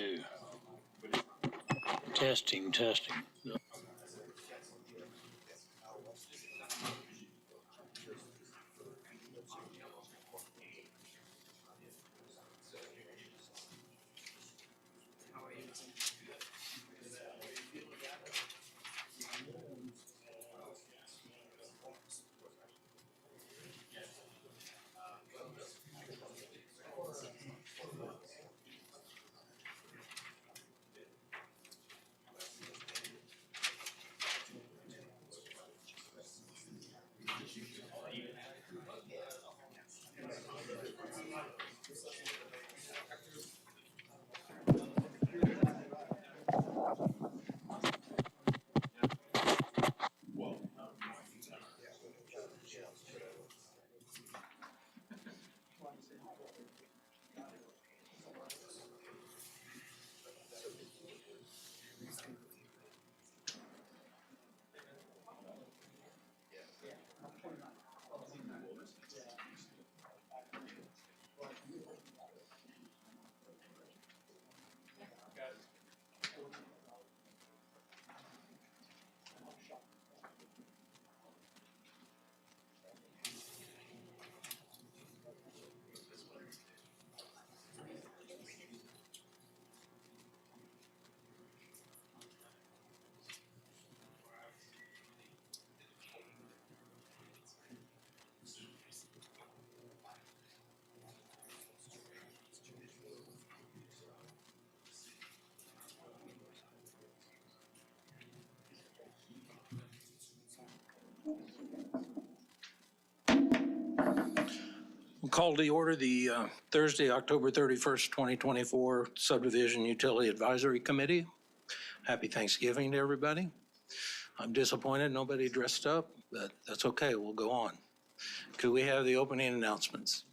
2. Testing. We'll call to order the Thursday, October 31st, 2024 Subdivision Utility Advisory Committee. Happy Thanksgiving to everybody. I'm disappointed nobody dressed up, but that's okay. We'll go on. Could we have the opening announcements?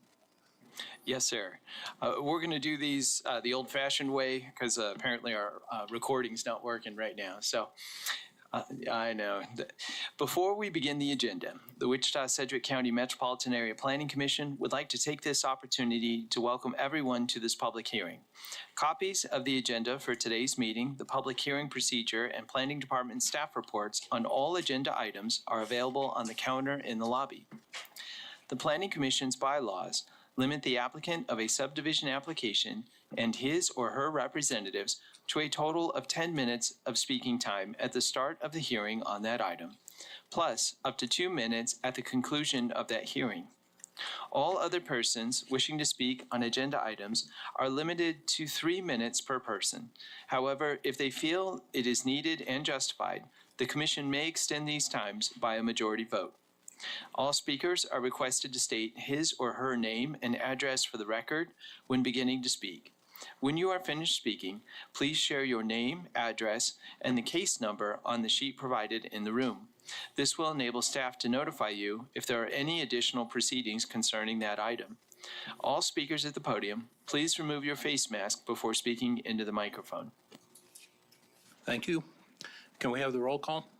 Yes, sir. We're going to do these the old-fashioned way because apparently our recording's not working right now. So I know. Before we begin the agenda, the Wichita-Sedgwick County Metropolitan Area Planning Commission would like to take this opportunity to welcome everyone to this public hearing. Copies of the agenda for today's meeting, the public hearing procedure, and Planning Department staff reports on all agenda items are available on the counter in the lobby. The Planning Commission's bylaws limit the applicant of a subdivision application and his or her representatives to a total of 10 minutes of speaking time at the start of the hearing on that item, plus up to 2 minutes at the conclusion of that hearing. All other persons wishing to speak on agenda items are limited to 3 minutes per person. However, if they feel it is needed and justified, the Commission may extend these times by a majority vote. All speakers are requested to state his or her name and address for the record when beginning to speak. When you are finished speaking, please share your name, address, and the case number on the sheet provided in the room. This will enable staff to notify you if there are any additional proceedings concerning that item. All speakers at the podium, please remove your face mask before speaking into the microphone. Thank you. Can we have the roll call?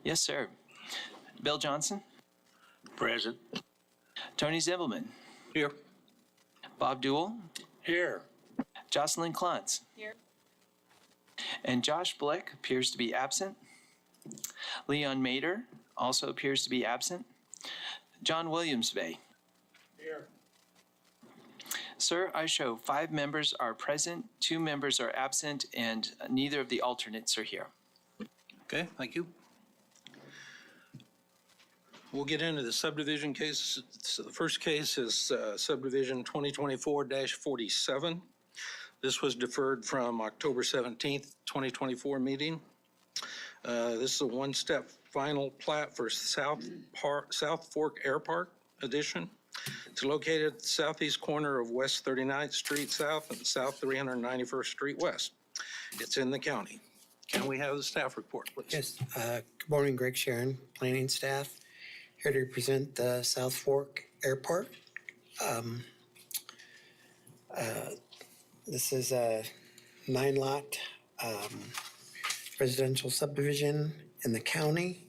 Yes, sir. Bill Johnson? Present. Tony Zibelman? Here. Bob Duell? Here. Jocelyn Klontz? Here. And Josh Blick appears to be absent. Leon Mader also appears to be absent. John Williams-Vey? Here. Sir, I show 5 members are present, 2 members are absent, and neither of the alternates are here. Okay, thank you. We'll get into the subdivision cases. So the first case is subdivision 2024-47. This was deferred from October 17th, 2024 meeting. This is a one-step final plat for South Fork Air Park addition. It's located at the southeast corner of West 39th Street South and South 391st Street West. It's in the county. Can we have the staff report, please? Yes. Good morning, Greg Sharon, planning staff. Here to represent the South Fork Airport. This is a 9-lot residential subdivision in the county.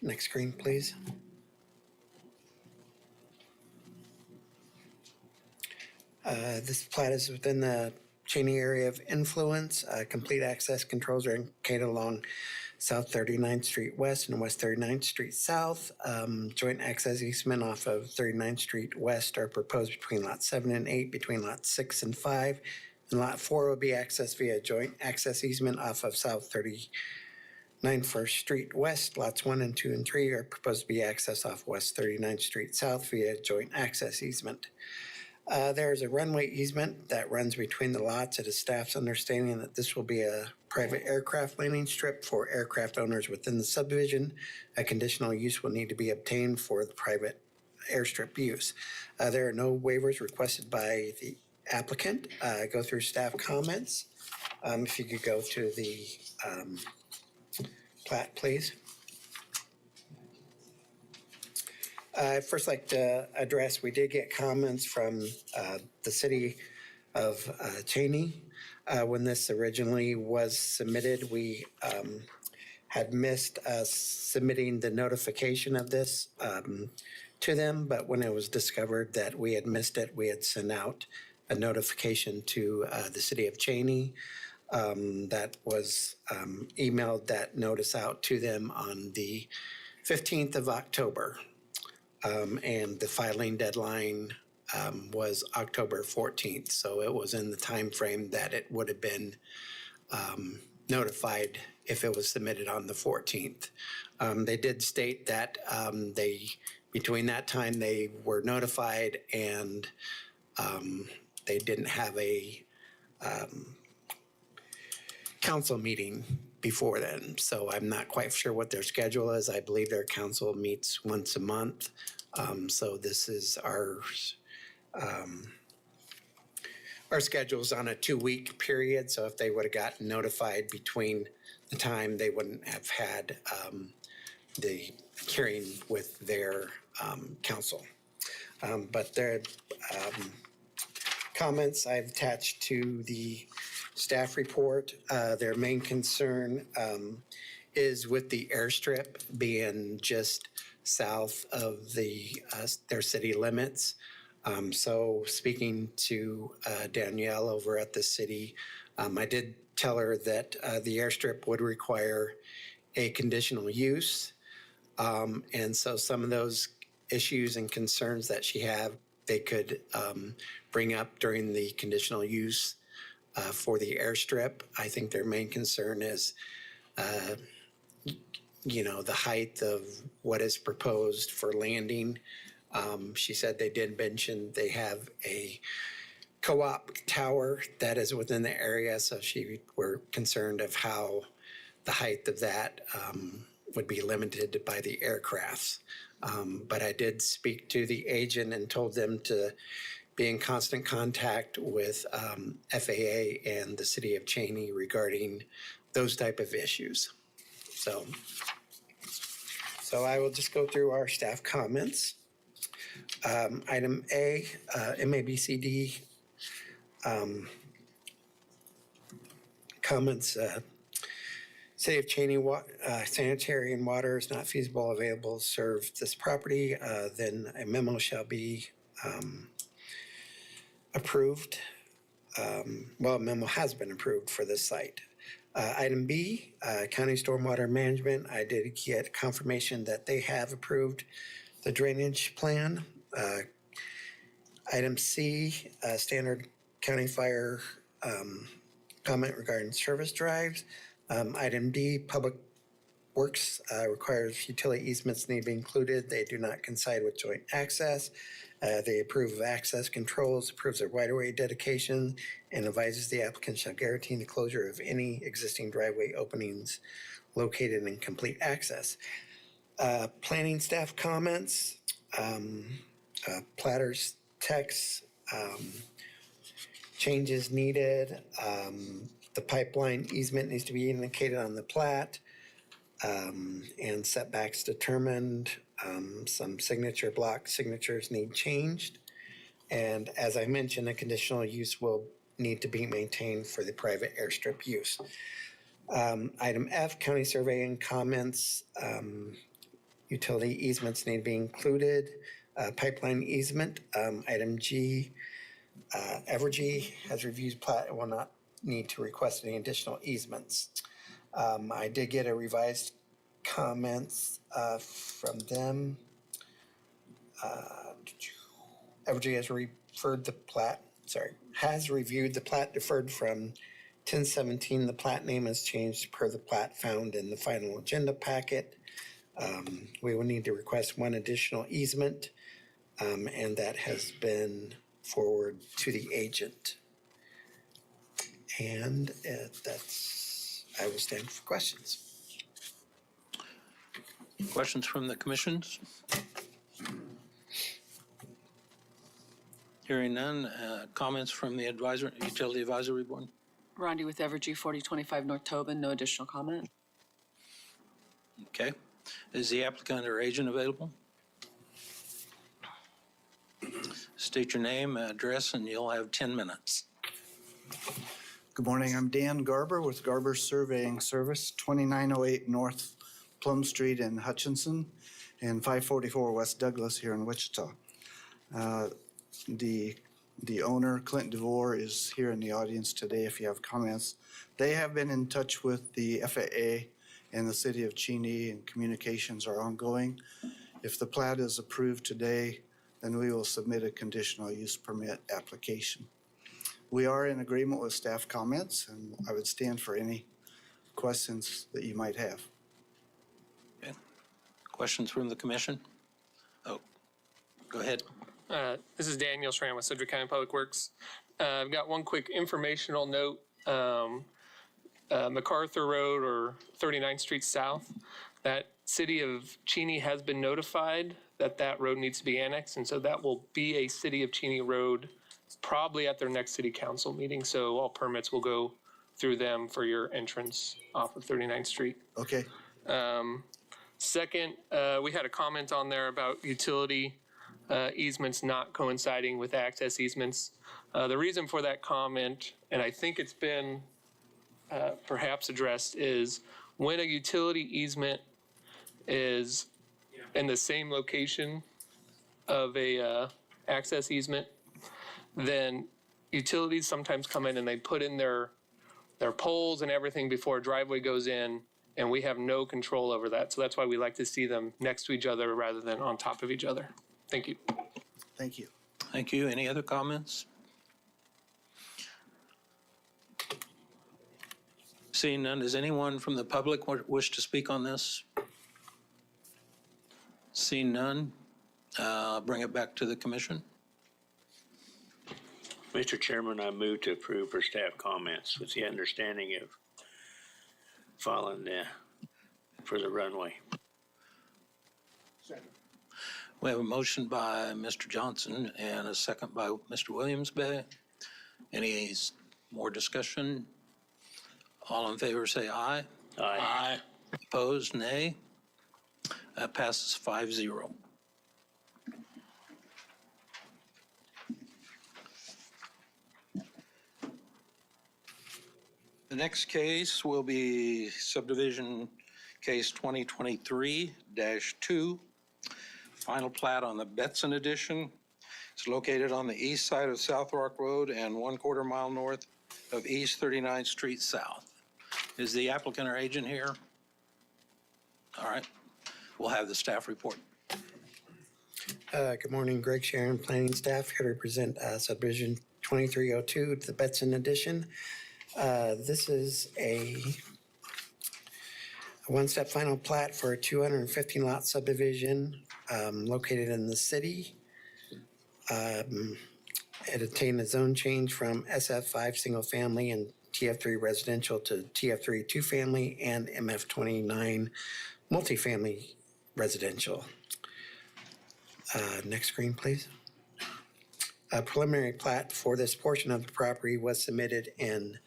Next screen, please. This plat is within the Cheney area of influence. Complete access controls are located along South 39th Street West and West 39th Street South. Joint access easement off of 39th Street West are proposed between Lot 7 and 8, between Lot 6 and 5. And Lot 4 will be accessed via joint access easement off of South 39th First Street West. Lots 1 and 2 and 3 are proposed to be accessed off West 39th Street South via joint access easement. There's a runway easement that runs between the lots. It is staff's understanding that this will be a private aircraft landing strip for aircraft owners within the subdivision. A conditional use will need to be obtained for the private airstrip use. There are no waivers requested by the applicant. Go through staff comments. If you could go to the plat, please. I'd first like to address, we did get comments from the city of Cheney. When this originally was submitted, we had missed submitting the notification of this to them, but when it was discovered that we had missed it, we had sent out a notification to the city of Cheney that was emailed that notice out to them on the 15th of October. And the filing deadline was October 14th, so it was in the time frame that it would have been notified if it was submitted on the 14th. They did state that between that time they were notified and they didn't have a council meeting before then, so I'm not quite sure what their schedule is. I believe their council meets once a month, so this is our schedule's on a 2-week period, so if they would have gotten notified between the time, they wouldn't have had the hearing with their council. But their comments I've attached to the staff report. Their main concern is with the airstrip being just south of their city limits. So speaking to Danielle over at the city, I did tell her that the airstrip would require a conditional use. And so some of those issues and concerns that she had, they could bring up during the conditional use for the airstrip. I think their main concern is, the height of what is proposed for landing. She said they did mention they have a co-op tower that is within the area, so she were concerned of how the height of that would be limited by the aircrafts. But I did speak to the agent and told them to be in constant contact with FAA and the city of Cheney regarding those type of issues. So I will just go through our staff comments. Item A, MABCD comments. City of Cheney sanitary and water is not feasible available to serve this property. Then a memo shall be approved. A memo has been approved for this site. Item B, County Stormwater Management. I did get confirmation that they have approved the drainage plan. Item C, Standard County Fire comment regarding service drives. Item D, Public Works requires utility easements need to be included. They do not coincide with joint access. They approve of access controls, approves of right-of-way dedication, and advises the applicant shall guarantee the closure of any existing driveway openings located in complete access. Planning staff comments, platters text, changes needed. The pipeline easement needs to be indicated on the plat, and setbacks determined. Some signature block signatures need changed. And as I mentioned, a conditional use will need to be maintained for the private airstrip use. Item F, county surveying comments. Utility easements need to be included. Pipeline easement. Item G, Evergy has reviewed plat and will not need to request any additional easements. I did get a revised comments from them. Evergy has reviewed the plat deferred from 1017. The plat name has changed per the plat found in the final agenda packet. We will need to request one additional easement, and that has been forwarded to the agent. And I will stand for questions. Questions from the commissions? Hearing none. Comments from the Utility Advisory Board? Rondi with Evergy, 4025 North Tobin. No additional comment. Okay. Is the applicant or agent available? State your name, address, and you'll have 10 minutes. Good morning. I'm Dan Garber with Garber Surveying Service, 2908 North Plum Street in Hutchinson and 544 West Douglas here in Wichita. The owner, Clint DeVore, is here in the audience today if you have comments. They have been in touch with the FAA and the city of Cheney, and communications are ongoing. If the plat is approved today, then we will submit a conditional use permit application. We are in agreement with staff comments, and I would stand for any questions that you might have. Okay. Questions from the commission? Oh, go ahead. This is Daniel Schramm with Sedgwick County Public Works. I've got one quick informational note. MacArthur Road or 39th Street South, that city of Cheney has been notified that that road needs to be annexed, and so that will be a city of Cheney road probably at their next city council meeting. So all permits will go through them for your entrance off of 39th Street. Okay. Second, we had a comment on there about utility easements not coinciding with access easements. The reason for that comment, and I think it's been perhaps addressed, is when a utility easement is in the same location of a access easement, then utilities sometimes come in and they put in their poles and everything before a driveway goes in, and we have no control over that. So that's why we like to see them next to each other rather than on top of each other. Thank you. Thank you. Thank you. Any other comments? Seeing none, does anyone from the public wish to speak on this? Seeing none, bring it back to the commission. Mr. Chairman, I move to approve for staff comments with the understanding of following for the runway. We have a motion by Mr. Johnson and a second by Mr. Williams. Any more discussion? All in favor say aye. Aye. Opposed, nay. That passes 5-0. The next case will be subdivision case 2023-2. Final plat on the Betson addition. It's located on the east side of South Rock Road and 1/4 mile north of East 39th Street South. Is the applicant or agent here? All right. We'll have the staff report. Good morning, Greg Sharon, planning staff, here to present subdivision 2302, the Betson addition. This is a one-step final plat for a 215 lot subdivision located in the city. It attained a zone change from SF5 single family and TF3 residential to TF3 two family and MF29 multifamily residential. Next screen, please. A preliminary plat for this portion of the property was submitted in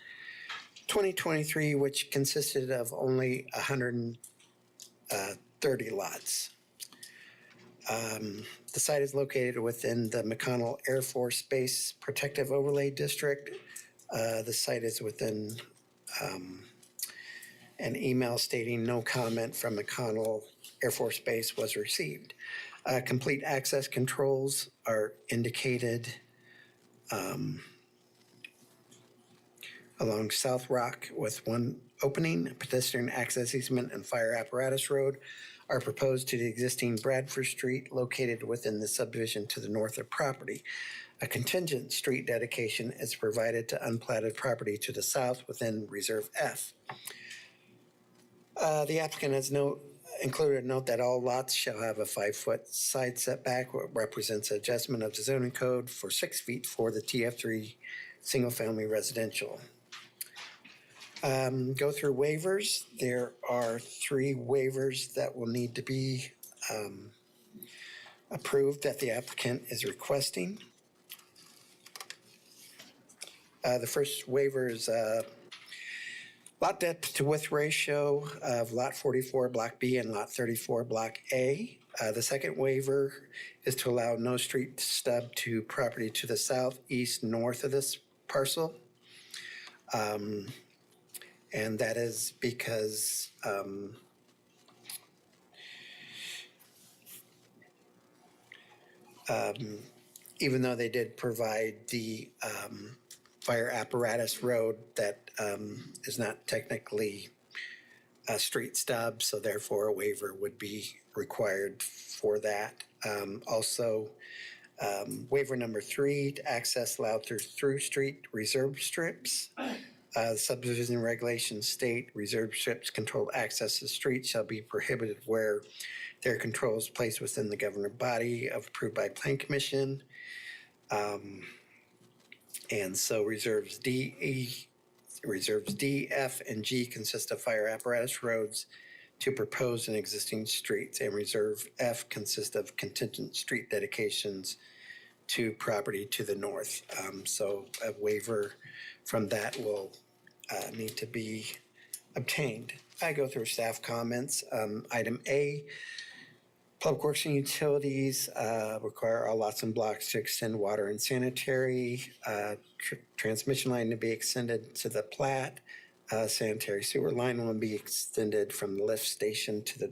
2023, which consisted of only 130 lots. The site is located within the McConnell Air Force Base Protective Overlay District. The site is within an email stating no comment from McConnell Air Force Base was received. Complete access controls are indicated along South Rock with one opening, pedestrian access easement and fire apparatus road are proposed to the existing Bradford Street located within the subdivision to the north of property. A contingent street dedication is provided to unplatted property to the south within Reserve F. The applicant has included a note that all lots shall have a 5-foot side setback, what represents adjustment of the zoning code for 6 feet for the TF3 single-family residential. Go through waivers. There are 3 waivers that will need to be approved that the applicant is requesting. The first waiver is lot depth to width ratio of lot 44 block B and lot 34 block A. The second waiver is to allow no street stub to property to the south, east, north of this parcel. And that is because even though they did provide the fire apparatus road, that is not technically a street stub, so therefore a waiver would be required for that. Also, waiver number 3, to access allowed through street reserve strips. Subdivision regulations state reserve strips controlled access to streets shall be prohibited where their control is placed within the governing body approved by Plan Commission. And so reserves D, F, and G consist of fire apparatus roads to proposed and existing streets, and reserve F consists of contingent street dedications to property to the north. So a waiver from that will need to be obtained. I go through staff comments. Item A, Public Works and Utilities require all lots and blocks to extend water and sanitary. Transmission line to be extended to the plat. Sanitary sewer line will be extended from the lift station to the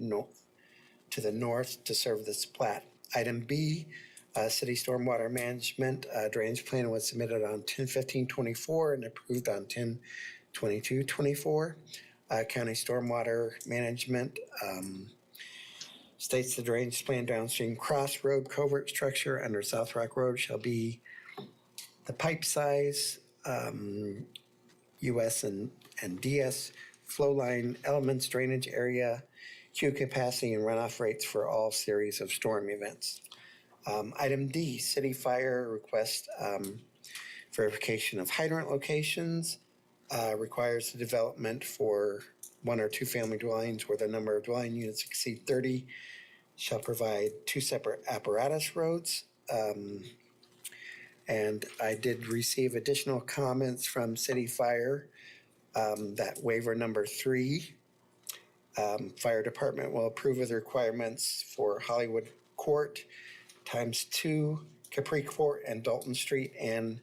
north to serve this plat. Item B, City Stormwater Management drainage plan was submitted on 10/15/24 and approved on 10/22/24. County Stormwater Management states the drainage plan downstream crossroad covert structure under South Rock Road shall be the pipe size, US and DS, flow line elements, drainage area, queue capacity, and runoff rates for all series of storm events. Item D, City Fire request verification of hydrant locations, requires the development for 1 or 2 family dwellings where the number of dwelling units exceed 30 shall provide 2 separate apparatus roads. And I did receive additional comments from City Fire. That waiver number 3, Fire Department will approve of the requirements for Hollywood Court ×2, Capri Court, and Dalton Street and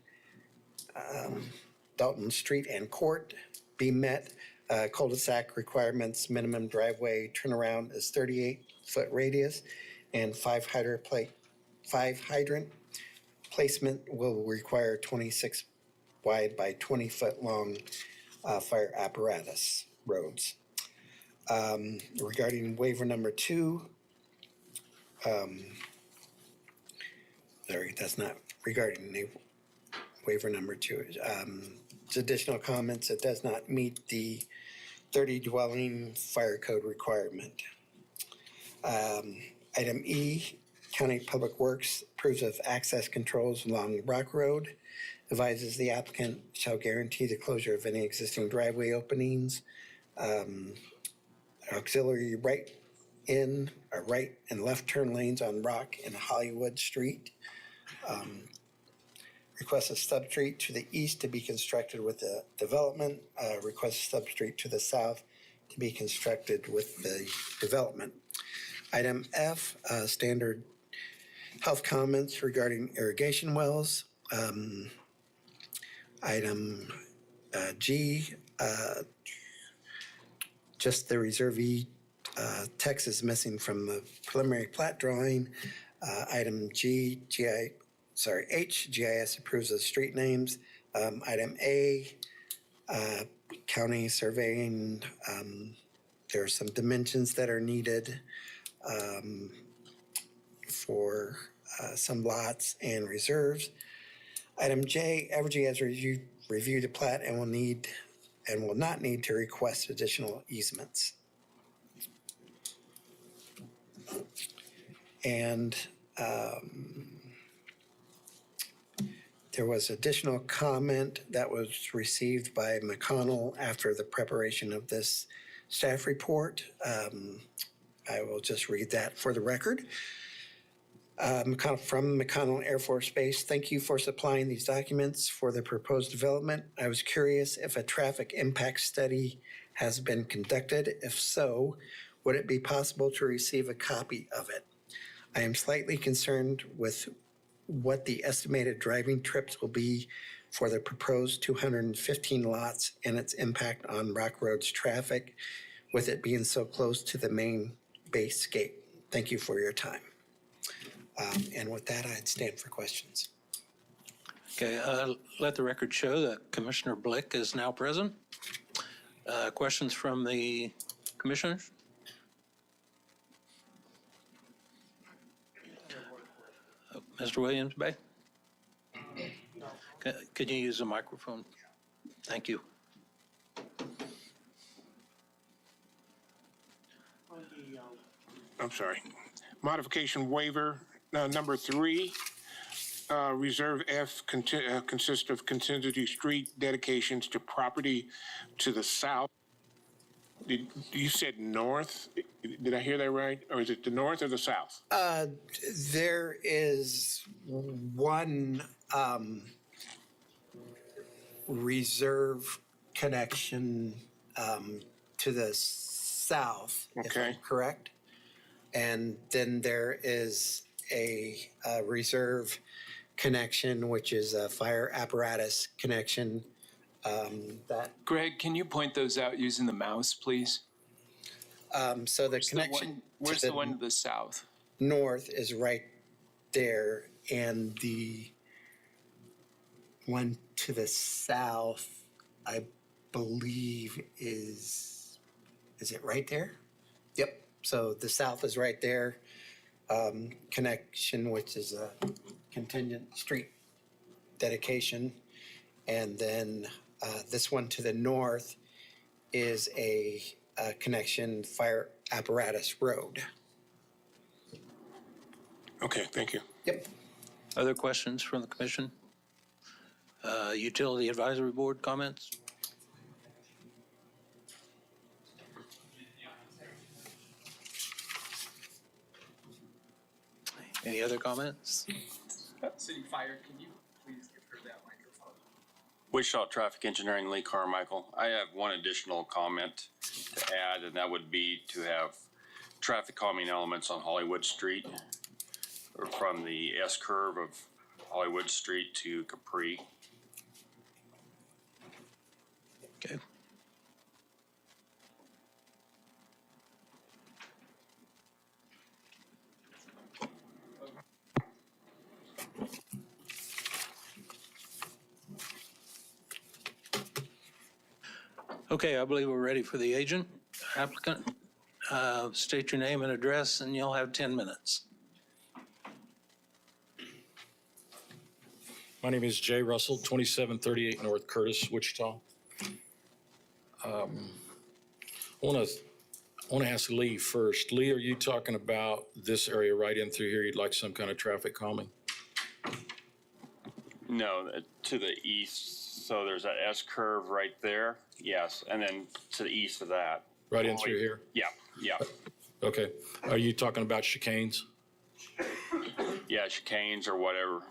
Court be met. Cul-de-sac requirements, minimum driveway turnaround is 38-foot radius, and 5 hydrant placement will require 26 wide by 20-foot long fire apparatus roads. Regarding waiver number 2, that's not regarding the waiver number 2. It's additional comments. It does not meet the 30 dwelling fire code requirement. Item E, County Public Works approves of access controls along Rock Road, advises the applicant shall guarantee the closure of any existing driveway openings, auxiliary right and left turn lanes on Rock and Hollywood Street. Requests a substreet to the east to be constructed with the development. Requests a substreet to the south to be constructed with the development. Item F, standard health comments regarding irrigation wells. Item G, just the Reserve E text is missing from the preliminary plat drawing. Item G, GI H, GIS approves of street names. Item A, county surveying, there are some dimensions that are needed for some lots and reserves. Item J, Evergy has reviewed the plat and will not need to request additional easements. And there was additional comment that was received by McConnell after the preparation of this staff report. I will just read that for the record. From McConnell Air Force Base, thank you for supplying these documents for the proposed development. I was curious if a traffic impact study has been conducted. If so, would it be possible to receive a copy of it? I am slightly concerned with what the estimated driving trips will be for the proposed 215 lots and its impact on Rock Road's traffic, with it being so close to the main base gate. Thank you for your time. And with that, I'd stand for questions. Okay, let the record show that Commissioner Blick is now present. Questions from the commissioners? Mr. Williams, Bay? Could you use the microphone? Thank you. I'm sorry. Modification waiver, number 3, Reserve F consists of contingency street dedications to property to the south. You said north? Did I hear that right? Or is it the north or the south? There is one reserve connection to the south, if I'm Okay. correct. And then there is a reserve connection, which is a fire apparatus connection that, Greg, can you point those out using the mouse, please? so the connection Where's to the one to the south? north is right there, and the one to the south, I believe is it right there? Yep, so the south is right there. Connection, which is a contingent street dedication. And then this one to the north is a connection fire apparatus road. Okay, thank you. Yep. Other questions from the commission? Utility Advisory Board comments? Any other comments? City Fire, can you please give her that microphone? Wichita Traffic Engineering, Lee Carmichael. I have one additional comment to add, and that would be to have traffic calming elements on Hollywood Street, or from the S curve of Hollywood Street to Capri. Okay. Okay, I believe we're ready for the agent. Applicant, state your name and address, and you'll have 10 minutes. My name is Jay Russell, 2738 North Curtis, Wichita. I want to ask Lee first. Lee, are you talking about this area right in through here? You'd like some kind of traffic calming? No, to the east, so there's that S curve right there, yes, and then to the east of that. Right in through here? Yeah, yeah, Okay. Are you talking about chicanes? yeah, chicanes or whatever,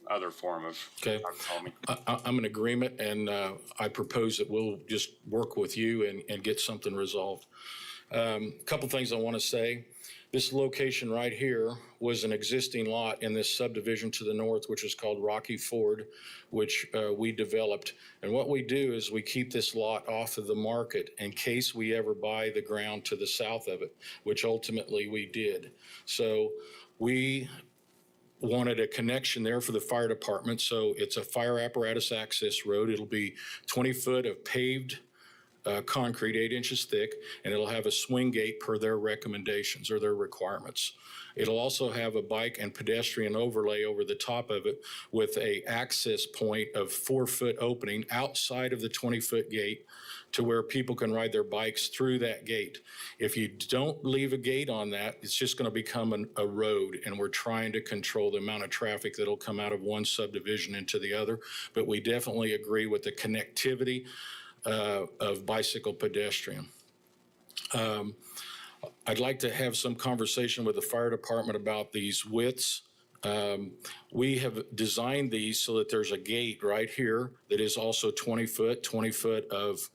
other form of Okay. calming. I'm in agreement, and I propose that we'll just work with you and get something resolved. A couple things I want to say. This location right here was an existing lot in this subdivision to the north, which is called Rocky Ford, which we developed. And what we do is we keep this lot off of the market in case we ever buy the ground to the south of it, which ultimately we did. So we wanted a connection there for the fire department. So it's a fire apparatus access road. It'll be 20 foot of paved concrete, 8 inches thick, and it'll have a swing gate per their recommendations or their requirements. It'll also have a bike and pedestrian overlay over the top of it with a access point of 4 foot opening outside of the 20-foot gate to where people can ride their bikes through that gate. If you don't leave a gate on that, it's just going to become a road, and we're trying to control the amount of traffic that'll come out of one subdivision into the other. But we definitely agree with the connectivity of bicycle pedestrian. I'd like to have some conversation with the fire department about these widths. We have designed these so that there's a gate right here that is also 20 foot of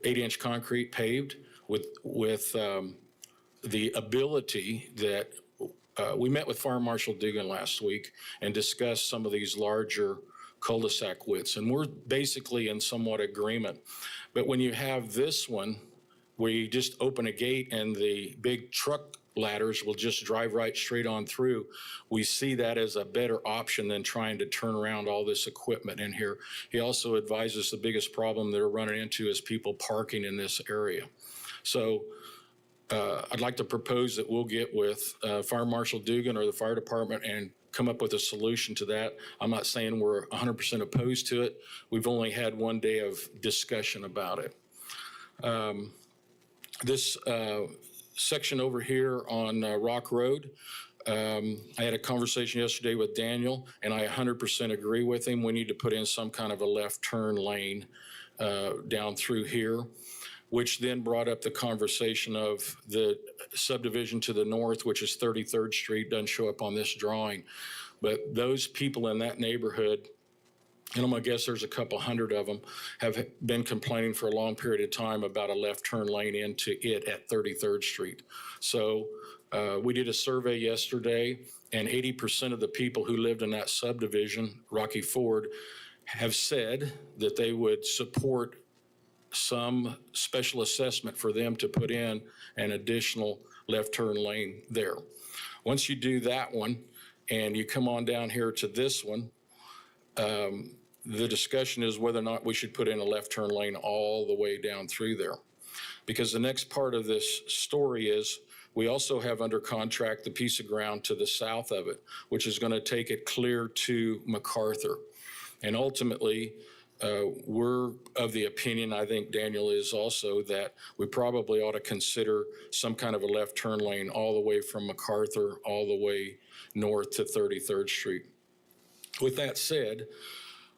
8-inch concrete paved with the ability that we met with Fire Marshal Dugan last week and discussed some of these larger cul-de-sac widths, and we're basically in somewhat agreement. But when you have this one where you just open a gate and the big truck ladders will just drive right straight on through, we see that as a better option than trying to turn around all this equipment in here. He also advises the biggest problem they're running into is people parking in this area. So I'd like to propose that we'll get with Fire Marshal Dugan or the fire department and come up with a solution to that. I'm not saying we're 100% opposed to it. We've only had one day of discussion about it. This section over here on Rock Road, I had a conversation yesterday with Daniel, and I 100% agree with him. We need to put in some kind of a left turn lane down through here, which then brought up the conversation of the subdivision to the north, which is 33rd Street, doesn't show up on this drawing. But those people in that neighborhood, and I'm gonna guess there's a couple hundred of them, have been complaining for a long period of time about a left turn lane into it at 33rd Street. So we did a survey yesterday, and 80% of the people who lived in that subdivision, Rocky Ford, have said that they would support some special assessment for them to put in an additional left turn lane there. Once you do that one and you come on down here to this one, the discussion is whether or not we should put in a left turn lane all the way down through there. Because the next part of this story is we also have under contract the piece of ground to the south of it, which is going to take it clear to MacArthur. And ultimately, we're of the opinion, I think Daniel is also, that we probably ought to consider some kind of a left turn lane all the way from MacArthur all the way north to 33rd Street. With that said,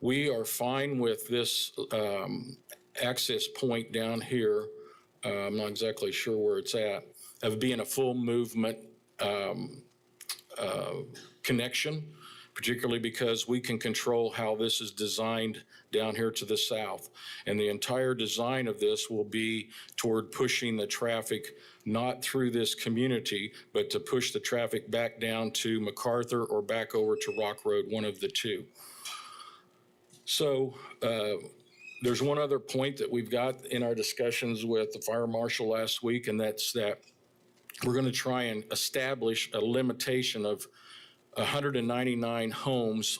we are fine with this access point down here. I'm not exactly sure where it's at, of being a full movement connection, particularly because we can control how this is designed down here to the south. And the entire design of this will be toward pushing the traffic not through this community, but to push the traffic back down to MacArthur or back over to Rock Road, one of the two. So there's one other point that we've got in our discussions with the fire marshal last week, and that's that we're going to try and establish a limitation of 199 homes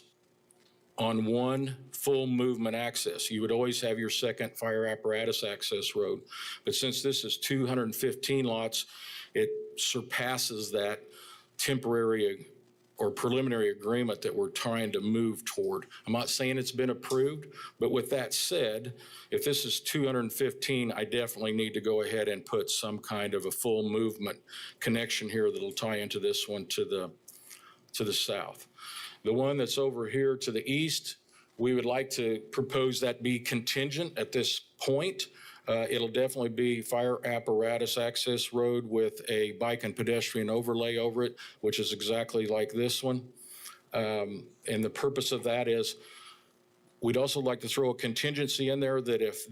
on one full movement access. You would always have your second fire apparatus access road. But since this is 215 lots, it surpasses that temporary or preliminary agreement that we're trying to move toward. I'm not saying it's been approved, but with that said, if this is 215, I definitely need to go ahead and put some kind of a full movement connection here that'll tie into this one to the south. The one that's over here to the east, we would like to propose that be contingent at this point. It'll definitely be fire apparatus access road with a bike and pedestrian overlay over it, which is exactly like this one. And the purpose of that is we'd also like to throw a contingency in there that if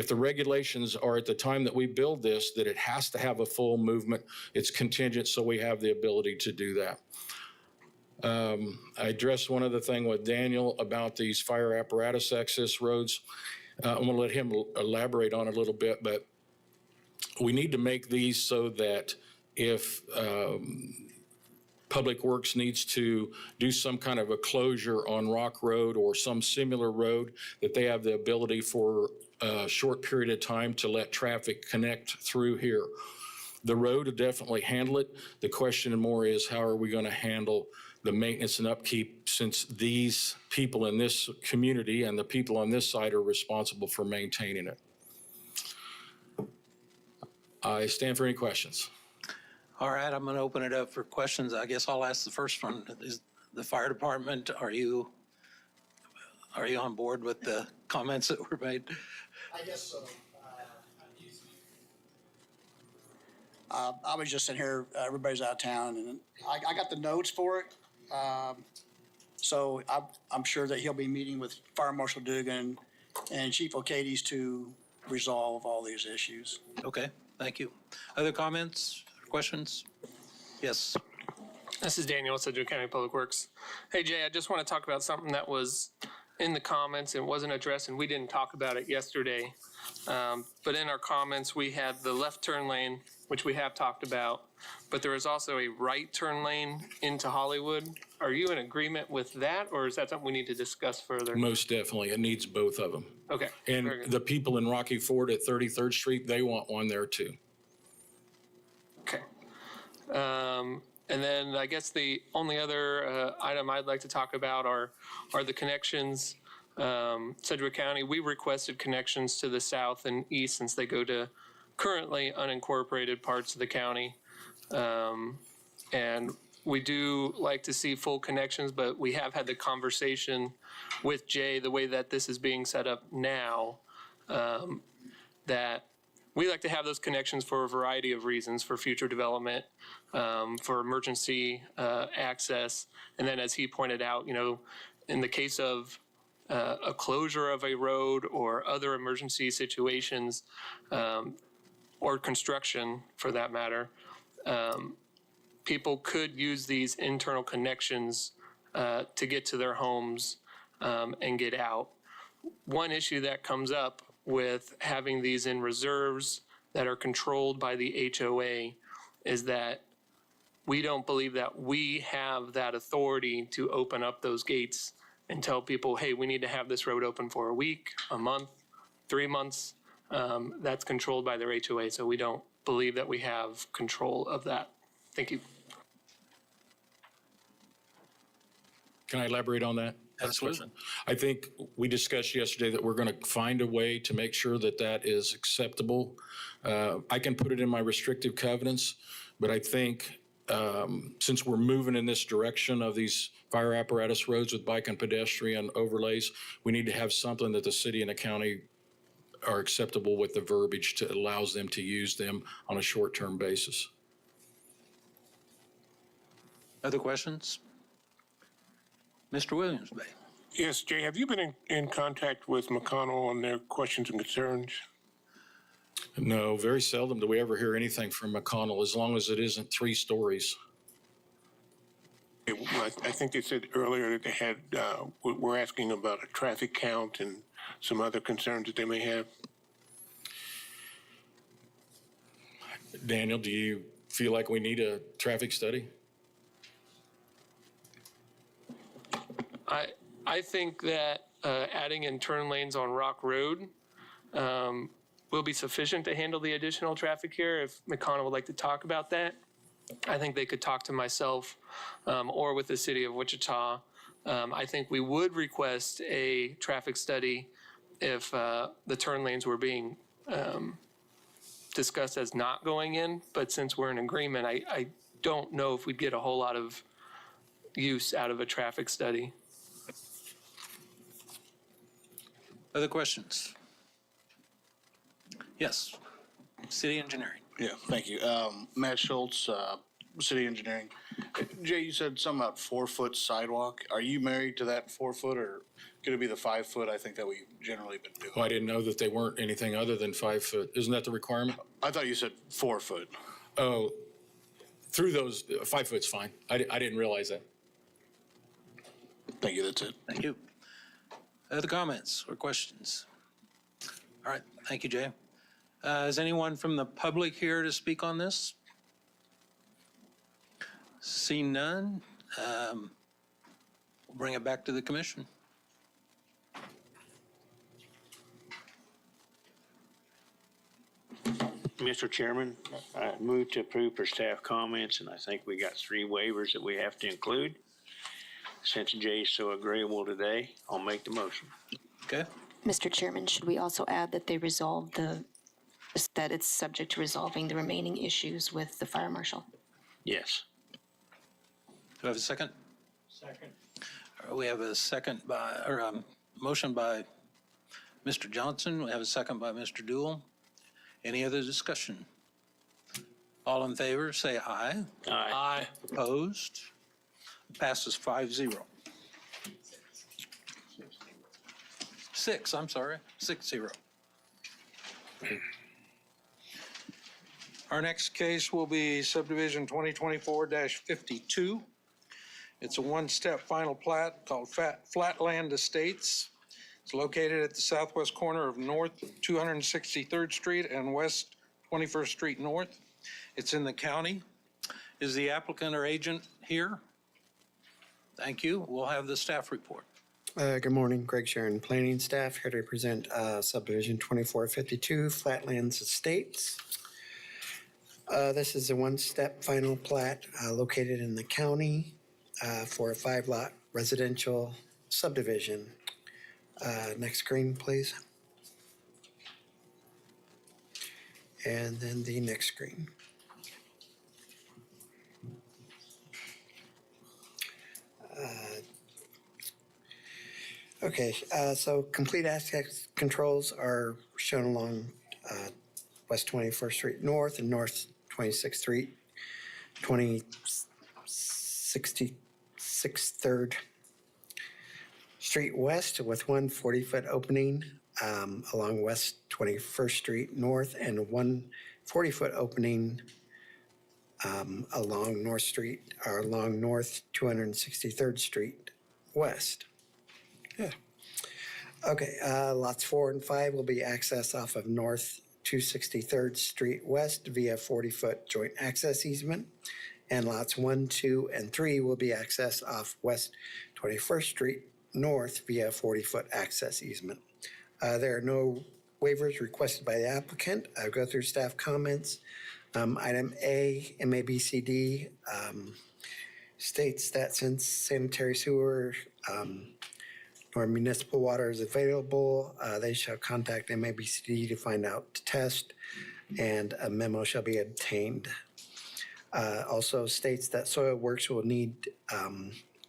the regulations are at the time that we build this, that it has to have a full movement, it's contingent, so we have the ability to do that. I addressed one other thing with Daniel about these fire apparatus access roads. I'm going to let him elaborate on it a little bit, but we need to make these so that if Public Works needs to do some kind of a closure on Rock Road or some similar road, that they have the ability for a short period of time to let traffic connect through here. The road will definitely handle it. The question more is, how are we going to handle the maintenance and upkeep, since these people in this community and the people on this side are responsible for maintaining it? I stand for any questions. All right, I'm going to open it up for questions. I guess I'll ask the first one. Is the fire department, are you on board with the comments that were made? I guess so. I was just sitting here, everybody's out of town, and I got the notes for it. So I'm sure that he'll be meeting with Fire Marshal Dugan and Chief O'Cades to resolve all these issues. Okay, thank you. Other comments, questions? Yes. This is Daniel with Sedgwick County Public Works. Hey, Jay, I just want to talk about something that was in the comments and wasn't addressed, and we didn't talk about it yesterday. But in our comments, we had the left turn lane, which we have talked about, but there is also a right turn lane into Hollywood. Are you in agreement with that, or is that something we need to discuss further? Most definitely. It needs both of them. Okay. And very good. the people in Rocky Ford at 33rd Street, they want one there too. Okay. And then I guess the only other item I'd like to talk about are the connections. Sedgwick County, we requested connections to the south and east since they go to currently unincorporated parts of the county. And we do like to see full connections, but we have had the conversation with Jay, the way that this is being set up now, that we like to have those connections for a variety of reasons, for future development, for emergency access. And then as he pointed out, in the case of a closure of a road or other emergency situations, or construction for that matter, people could use these internal connections to get to their homes and get out. One issue that comes up with having these in reserves that are controlled by the HOA is that we don't believe that we have that authority to open up those gates and tell people, hey, we need to have this road open for a week, a month, 3 months. That's controlled by their HOA, so we don't believe that we have control of that. Thank you. Can I elaborate on that? Absolutely. I think we discussed yesterday that we're going to find a way to make sure that that is acceptable. I can put it in my restrictive covenants, but I think since we're moving in this direction of these fire apparatus roads with bike and pedestrian overlays, we need to have something that the city and the county are acceptable with the verbiage to allows them to use them on a short-term basis. Other questions? Mr. Williams, Bay. Yes, Jay, have you been in contact with McConnell on their questions and concerns? No, very seldom do we ever hear anything from McConnell, as long as it isn't 3 stories. I think they said earlier that they had, were asking about a traffic count and some other concerns that they may have. Daniel, do you feel like we need a traffic study? I think that adding in turn lanes on Rock Road will be sufficient to handle the additional traffic here. If McConnell would like to talk about that, I think they could talk to myself or with the city of Wichita. I think we would request a traffic study if the turn lanes were being discussed as not going in. But since we're in agreement, I don't know if we'd get a whole lot of use out of a traffic study. Other questions? Yes. City engineering. Yeah, thank you. Matt Schultz, City Engineering. Jay, you said something about 4-foot sidewalk. Are you married to that 4-foot, or could it be the 5-foot? I think that we've generally been doing. Well, I didn't know that they weren't anything other than 5 foot. Isn't that the requirement? I thought you said 4-foot. Oh, through those, 5 foot's fine. I didn't realize that. Thank you, that's it. Thank you. Other comments or questions? All right, thank you, Jay. Is anyone from the public here to speak on this? Seeing none, we'll bring it back to the commission. Mr. Chairman, I move to approve for staff comments, and I think we got 3 waivers that we have to include. Since Jay's so agreeable today, I'll make the motion. Okay? Mr. Chairman, should we also add that they resolve that it's subject to resolving the remaining issues with the fire marshal? Yes. Do I have a second? Second. We have a second by, or motion by Mr. Johnson. We have a second by Mr. Dool. Any other discussion? All in favor, say aye. Aye. Opposed? Passes 5-0. 6-0. Our next case will be subdivision 2024-52. It's a one-step final plat called Flatland Estates. It's located at the southwest corner of North 263rd Street and West 21st Street North. It's in the county. Is the applicant or agent here? Thank you. We'll have the staff report. Good morning, Greg Sharon, planning staff, here to present subdivision 2452 Flatlands Estates. This is a one-step final plat located in the county for a 5-lot residential subdivision. Next screen, please. And then the next screen. Okay, so complete access controls are shown along West 21st Street North and North 26th Street, 3rd Street West with one 40-foot opening along West 21st Street North and one 40-foot opening along North Street, or along North 263rd Street West. Yeah. Okay, lots 4 and 5 will be accessed off of North 263rd Street West via 40-foot joint access easement. And lots 1, 2, and 3 will be accessed off West 21st Street North via 40-foot access easement. There are no waivers requested by the applicant. I'll go through staff comments. Item A, MABCD, states that since sanitary sewer or municipal water is available, they shall contact MABCD to find out to test, and a memo shall be obtained. Also states that soil works will need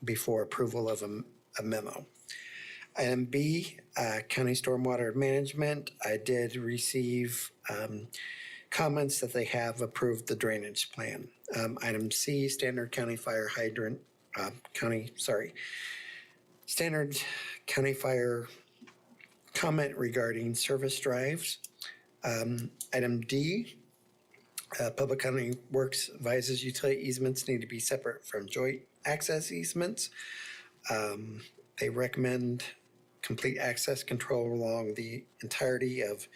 before approval of a memo. Item B, County Stormwater Management. I did receive comments that they have approved the drainage plan. Item C, Standard County Fire Hydrant, Standard County Fire comment regarding service drives. Item D, Public County Works advises utility easements need to be separate from joint access easements. They recommend complete access control along the entirety of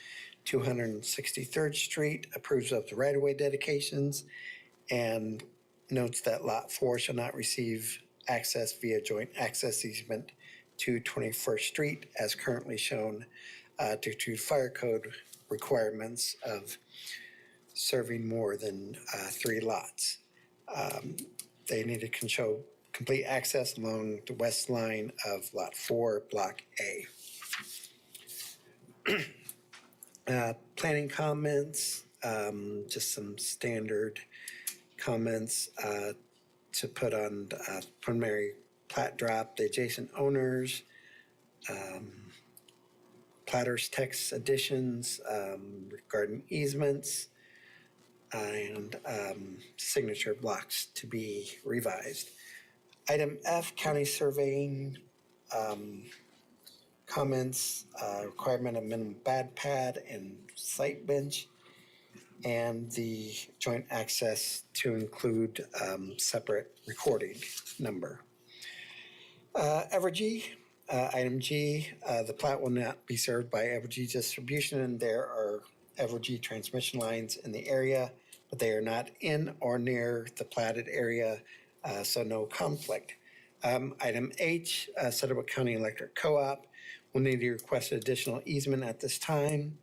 263rd Street, approves of the right-of-way dedications, and notes that Lot 4 shall not receive access via joint access easement to 21st Street as currently shown due to fire code requirements of serving more than 3 lots. They need to show complete access along the west line of Lot 4, Block A. Planning comments, just some standard comments to put on preliminary plat drop, the adjacent owners, platters text additions regarding easements, and signature blocks to be revised. Item F, county surveying comments, requirement of minimum bad pad and site bench, and the joint access to include separate recording number. Evergy, item G, the plat will not be served by Evergy distribution, and there are Evergy transmission lines in the area, but they are not in or near the platted area so no conflict. Item H, Sedgwick County Electric Co-op will need to request additional easement at this time.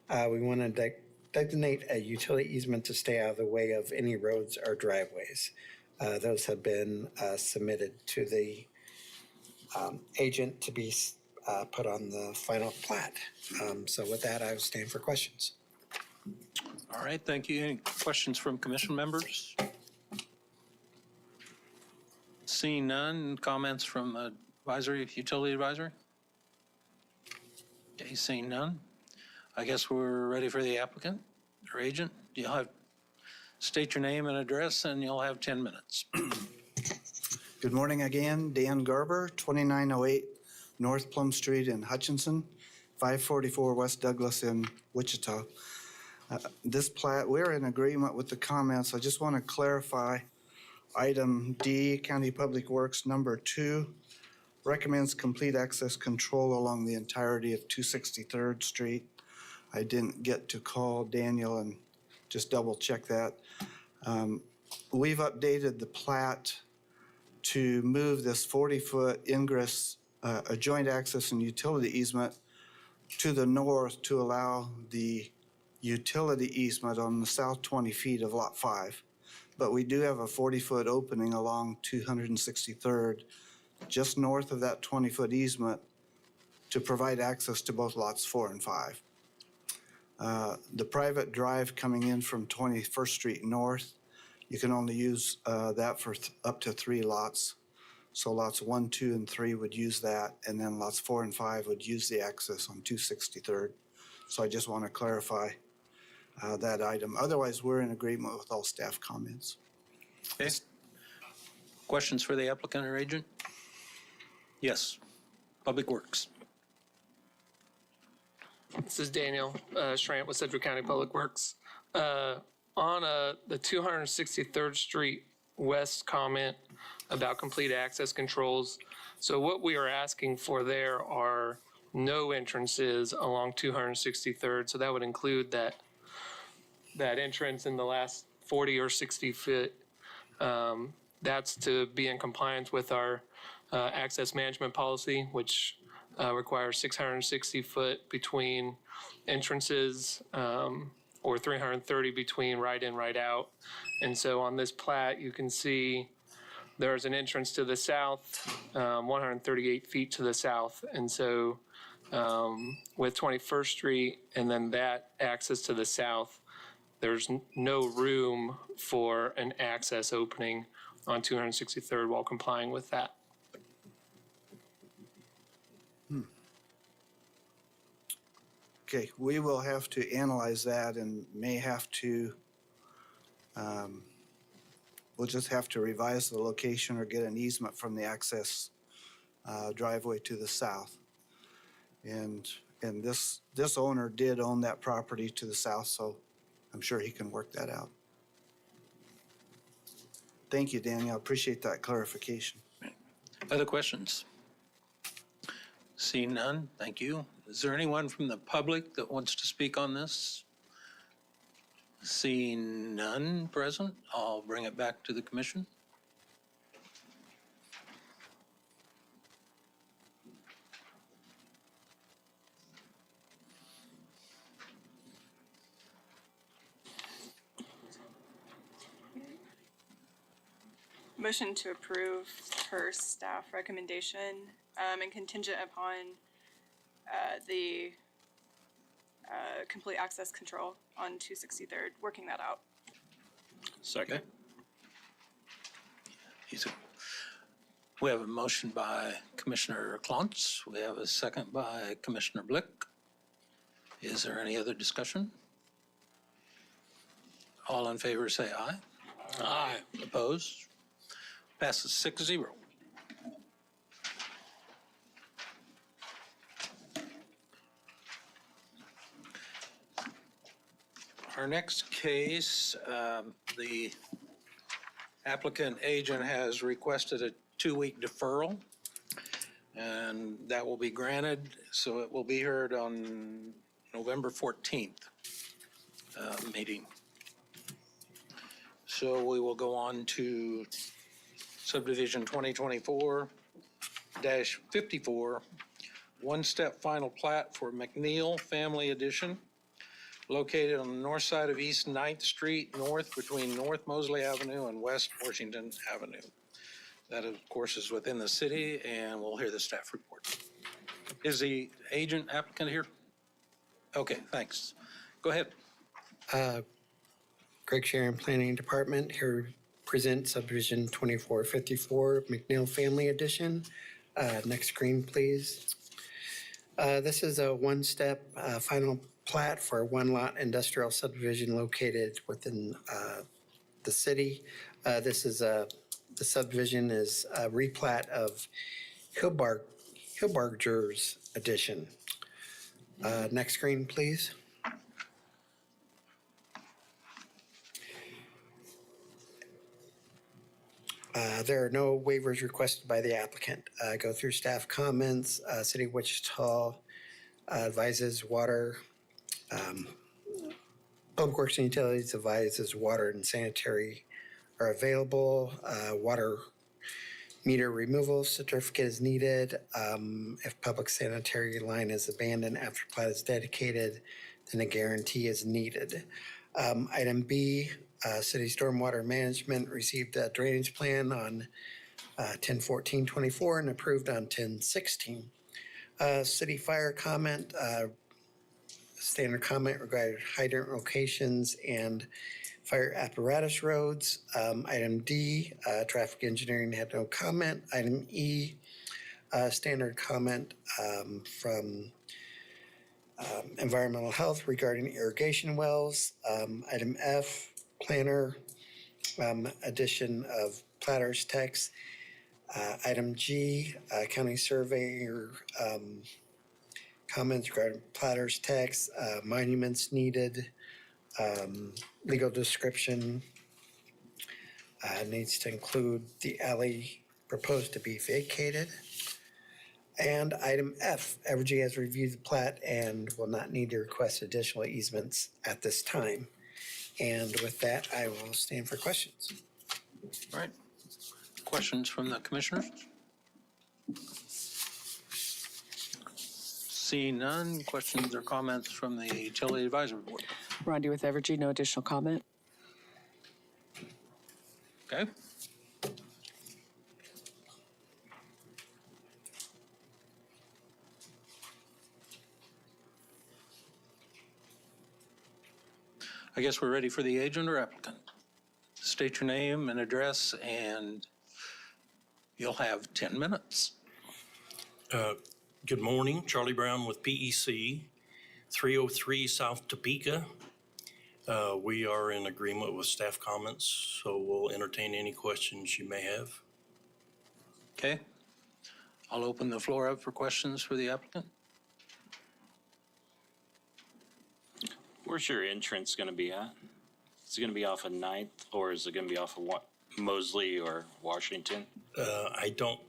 We want to designate a utility easement to stay out of the way of any roads or driveways. Those have been submitted to the agent to be put on the final plat. So with that, I will stand for questions. All right, thank you. Any questions from commission members? Seeing none, comments from utility advisory? Okay, seeing none. I guess we're ready for the applicant or agent. State your name and address, and you'll have 10 minutes. Good morning again. Dan Garber, 2908 North Plum Street in Hutchinson, 544 West Douglas in Wichita. This plat, we're in agreement with the comments. I just want to clarify item D, County Public Works number 2, recommends complete access control along the entirety of 263rd Street. I didn't get to call Daniel and just double check that. We've updated the plat to move this 40-foot ingress, a joint access and utility easement to the north to allow the utility easement on the south 20 feet of Lot 5. But we do have a 40-foot opening along 263rd, just north of that 20-foot easement to provide access to both lots 4 and 5. The private drive coming in from 21st Street North, you can only use that for up to 3 lots. So lots 1, 2, and 3 would use that, and then lots 4 and 5 would use the access on 263rd. So I just want to clarify that item. Otherwise, we're in agreement with all staff comments. Okay. Questions for the applicant or agent? Yes. Public Works. This is Daniel Schrant with Sedgwick County Public Works. On the 263rd Street West comment about complete access controls. So what we are asking for there are no entrances along 263rd. So that would include that entrance in the last 40 or 60 feet. That's to be in compliance with our access management policy, which requires 660 foot between entrances or 330 between right in, right out. And so on this plat, you can see there's an entrance to the south, 138 feet to the south. And so with 21st Street and then that access to the south, there's no room for an access opening on 263rd while complying with that. Okay, we will have to analyze that and may have to, we'll just have to revise the location or get an easement from the access driveway to the south. And this owner did own that property to the south, so I'm sure he can work that out. Thank you, Daniel. I appreciate that clarification. Other questions? Seeing none, thank you. Is there anyone from the public that wants to speak on this? Seeing none present, I'll bring it back to the commission. Motion to approve per staff recommendation and contingent upon the complete access control on 263rd, working that out. Second. We have a motion by Commissioner Klontz. We have a second by Commissioner Blick. Is there any other discussion? All in favor say aye. Aye. Opposed? Passes 6-0. Our next case, the applicant agent has requested a 2-week deferral, and that will be granted. So it will be heard on November 14th meeting. So we will go on to Subdivision 2024-54, one-step final plat for McNeil Family Edition, located on the north side of East 9th Street North between North Mosley Avenue and West Washington Avenue. That, of course, is within the city, and we'll hear the staff report. Is the agent applicant here? Okay, thanks. Go ahead. Greg Sharon, Planning Department, here to present subdivision 2454, McNeil Family Edition. Next screen, please. This is a one-step final plat for a one-lot industrial subdivision located within the city. This is the subdivision is a replat of Hillbarger's Edition. Next screen, please. There are no waivers requested by the applicant. Go through staff comments. City of Wichita advises water, Public Works and Utilities advises water and sanitary are available. Water meter removal certificate is needed. If public sanitary line is abandoned after plat is dedicated, then a guarantee is needed. Item B, City Stormwater Management received a drainage plan on 10/14/24 and approved on 10/16. City fire comment, standard comment regarding hydrant locations and fire apparatus roads. Item D, traffic engineering had no comment. Item E, standard comment from environmental health regarding irrigation wells. Item F, planner, addition of platter's text. Item G, county surveyor comments regarding platter's text, monuments needed, legal description needs to include the alley proposed to be vacated. And item F, Evergy has reviewed the plat and will not need to request additional easements at this time. And with that, I will stand for questions. All right. Questions from the commissioners? Seeing none, questions or comments from the Utility Advisory Board? Rondi with Evergy, no additional comment. Okay. I guess we're ready for the agent or applicant. State your name and address, and you'll have 10 minutes. Good morning, Charlie Brown with PEC, 303 South Topeka. We are in agreement with staff comments, so we'll entertain any questions you may have. Okay. I'll open the floor up for questions for the applicant. Where's your entrance going to be at? Is it going to be off of 9th, or is it going to be off of Mosley or Washington? I don't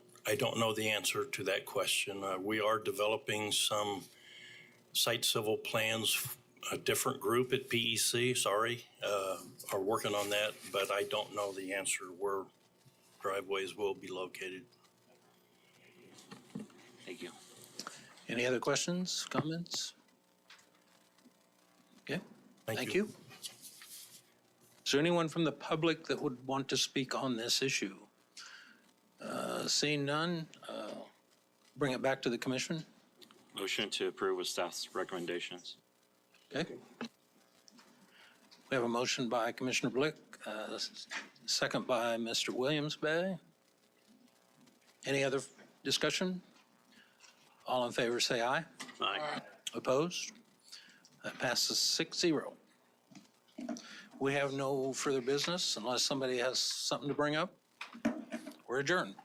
know the answer to that question. We are developing some site civil plans. A different group at PEC, are working on that, but I don't know the answer where driveways will be located. Thank you. Any other questions, comments? Okay, thank you. Is there anyone from the public that would want to speak on this issue? Seeing none, bring it back to the commission. Motion to approve with staff's recommendations. Okay. We have a motion by Commissioner Blick, second by Mr. Williams-Bay. Any other discussion? All in favor say aye. Aye. Opposed? That passes 6-0. We have no further business unless somebody has something to bring up. We're adjourned.